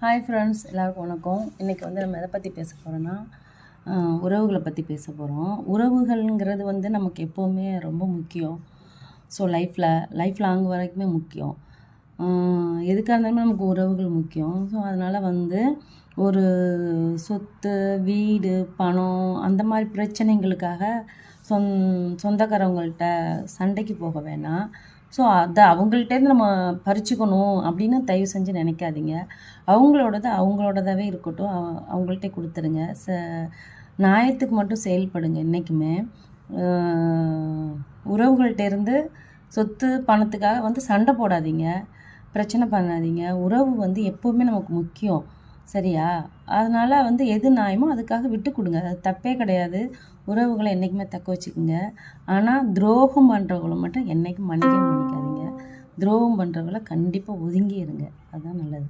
Hi friends, எல்லாருக்கும் வணக்கம். இன்றைக்கி நம்ம எதை பற்றி பேச போகிறோன்னா, உறவுகளை பற்றி பேச போகிறோம். உறவுகள்ங்கிறது நமக்கு எப்போவுமே ரொம்ப முக்கியம். ஸோ லைஃப் லாங் வரைக்குமே முக்கியம். எதுக்காக இருந்தாலுமே நமக்கு உறவுகள் முக்கியம். ஸோ அதனால் ஒரு சொத்து, வீடு, பணம் அந்த மாதிரி பிரச்சனைகளுக்காக சொந்தக்காரவங்கள்ட்ட சண்டைக்கு போக வேணாம். ஸோ அதை அவங்கள்ட்டேருந்து நம்ம பறிச்சுக்கணும் அப்படின்னு தயவு செஞ்சு நினைக்காதீங்க. அவங்களோடதாகவே இருக்கட்டும், அவங்கள்ட்டே கொடுத்துருங்க. நியாயத்துக்கு மட்டும் செயல்படுங்க. என்றைக்குமே உறவுகள்கிட்டேருந்து சொத்து பணத்துக்காக சண்டை போடாதீங்க, பிரச்சனை பண்ணாதீங்க. உறவு எப்போவுமே நமக்கு முக்கியம், சரியா? அதனால் எது நியாயமோ அதுக்காக விட்டு கொடுங்க. அது தப்பே கிடையாது. உறவுகளை என்றைக்குமே தக்க வச்சுக்கோங்க. ஆனால் துரோகம் பண்ணுறவங்கள மட்டும் என்றைக்கும் மன்னிக்காதீங்க. துரோகம் பண்ணுறவங்கள கண்டிப்பாக ஒதுங்கி இருங்க. அதுதான் நல்லது.